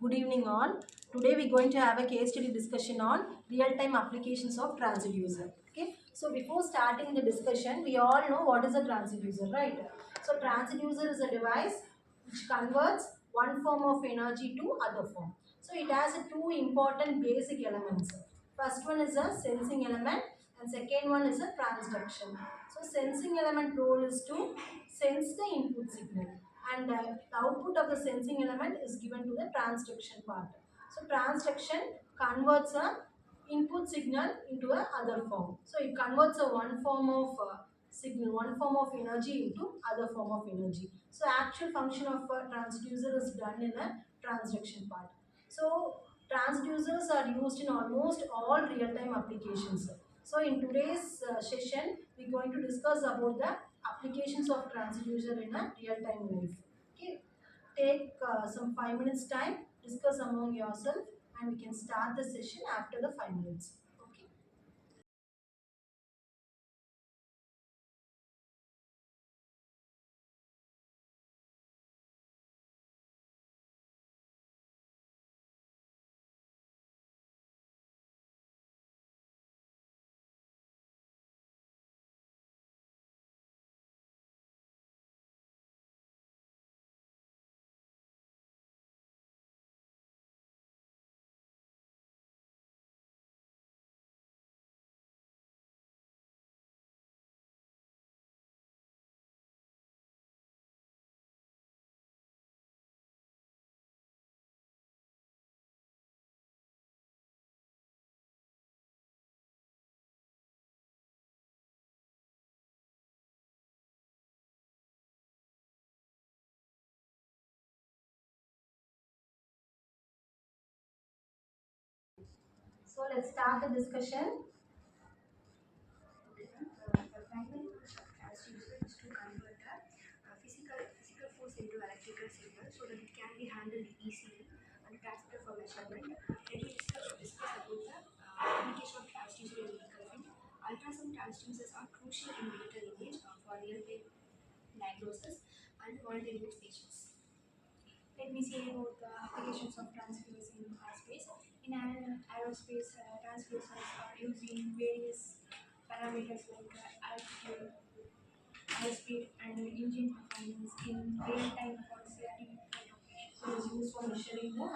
Good evening all. Today we're going to have a case study discussion on real-time applications of transducer. Okay. So before starting the discussion, we all know what is a transducer, right? So transducer is a device which converts one form of energy to other form. So it has two important basic elements. First one is a sensing element and second one is a transduction. So sensing element role is to sense the input signal and the output of the sensing element is given to the transduction part. So transduction converts a input signal into a other form. So it converts a one form of signal, one form of energy into other form of energy. So actual function of a transducer is done in a transduction part. So transducers are used in almost all real-time applications. So in today's session, we're going to discuss about the applications of transducer in a real-time life. Okay, take some 5 minutes time, discuss among yourself, and we can start the session after the 5 minutes. Okay. So let's start the discussion. The primary purpose of transducer is to convert the physical force into electrical signal so that it can be handled easily and transferred for measurement. Let me discuss about the application of transducer in medical field. Ultrasound transducers are crucial in medical image for real-time diagnosis and monitoring of patients. Let me say about the applications of transducers in aerospace. In aerospace, transducers are used in various parameters like altitude, high speed, and engine performance in real-time for safety flight operations. So it is used for measuring the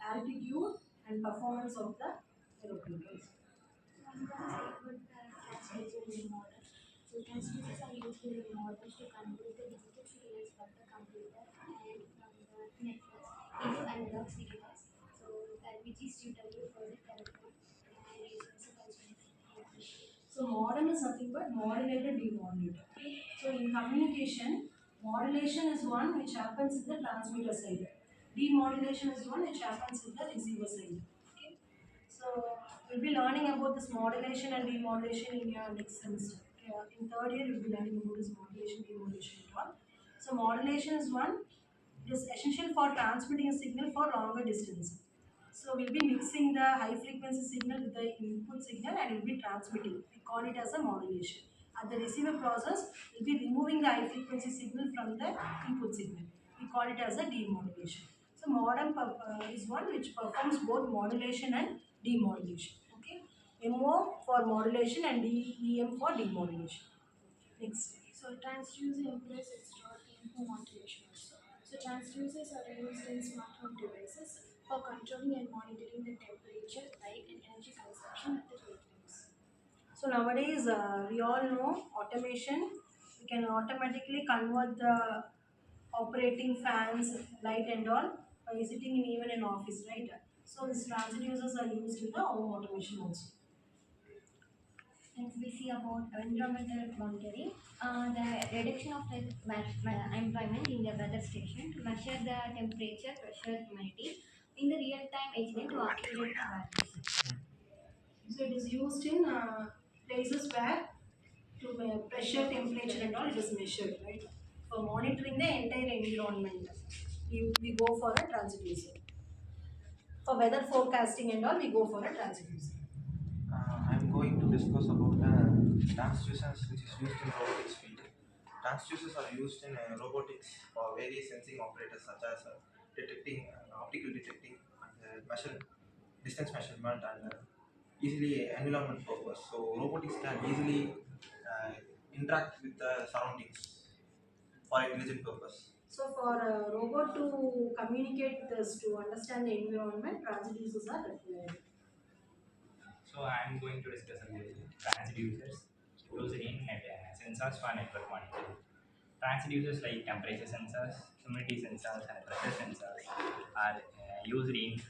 altitude and performance of the aeroplane. So I'm going to say about the transducers in models. So transducers are used in models to convert the digital signals from the computer and from the networks into analog signals. So that which is suitable for the telecom and is also considered. So modem is nothing but modulator, demodulator. So in communication, modulation is one which happens in the transmitter side. Demodulation is one which happens in the receiver side. Okay. So we'll be learning about this modulation and demodulation in your next semester. Okay. In third year, we'll be learning about this modulation, demodulation and all. So modulation is one. It is essential for transmitting a signal for longer distance. So we'll be mixing the high frequency signal with the input signal and we'll be transmitting. We call it as a modulation. At the receiver process, we'll be removing the high frequency signal from the input signal. We call it as a demodulation. So modem is one which performs both modulation and demodulation. Okay. MO for modulation and DEM for demodulation. Next. So transducer implies extra info modulation also. So transducers are used in smart home devices for controlling and monitoring the temperature, light, and energy consumption at the real-times. So nowadays, we all know automation. We can automatically convert the operating fans, light and all by sitting in even an office, right? So these transducers are used in the home automation also. Next, we see about environmental monitoring. The reduction of the environment in the weather station to measure the temperature, pressure, humidity in the real-time agent to accurate values. So it is used in places where to pressure, temperature and all it is measured, right? For monitoring the entire environment, we go for a transducer. For weather forecasting and all, we go for a transducer. I'm going to discuss about the transducers which is used in robotics field. Transducers are used in robotics for various sensing operators such as detecting, optical detecting, and measure distance measurement, and easily environment purpose. So robotics can easily interact with the surroundings for intelligent purpose. So for a robot to communicate with us to understand the environment, transducers are required. So I'm going to discuss about transducers used in sensors for network monitoring. Transducers like temperature sensors, humidity sensors, and pressure sensors are used in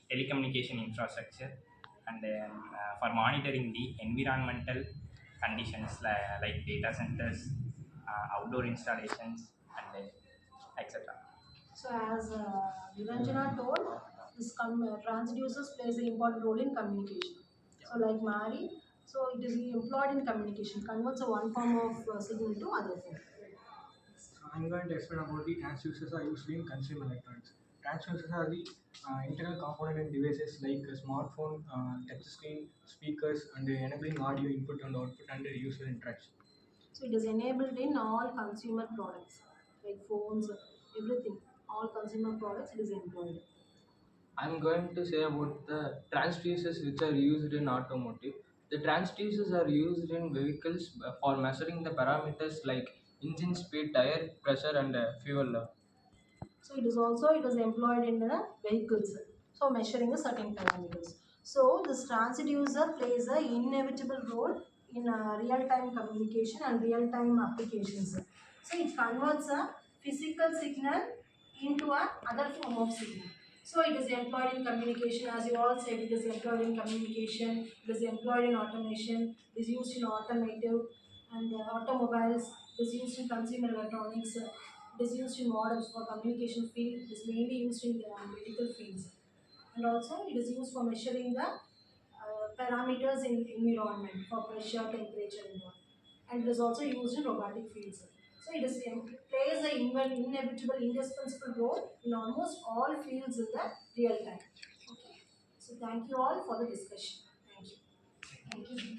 telecommunication infrastructure and for monitoring the environmental conditions like data centers, outdoor installations, and etc. So as Niranjana told, this transducers plays an important role in communication. So like Mari, so it is employed in communication, converts a one form of signal to other form. I'm going to explain about the transducers are used in consumer electronics. Transducers are the internal component in devices like a smartphone, touch screen, speakers, and enabling audio input and output and user interaction. So it is enabled in all consumer products like phones, everything. All consumer products it is employed. I'm going to say about the transducers which are used in automotive. The transducers are used in vehicles for measuring the parameters like engine speed, tire pressure, and fuel level. So it is employed in the vehicles. So measuring a certain parameters. So this transducer plays a inevitable role in real-time communication and real-time applications. So it converts a physical signal into a other form of signal. So it is employed in communication, as you all said, it is employed in communication, it is employed in automation, it is used in automotive and automobiles, it is used in consumer electronics, it is used in models for communication field, it is mainly used in medical fields. And also it is used for measuring the parameters in environment for pressure, temperature, and all. And it is also used in robotic fields. So it plays an inevitable, indispensable role in almost all fields in the real time. Okay. So thank you all for the discussion. Thank you. Thank you.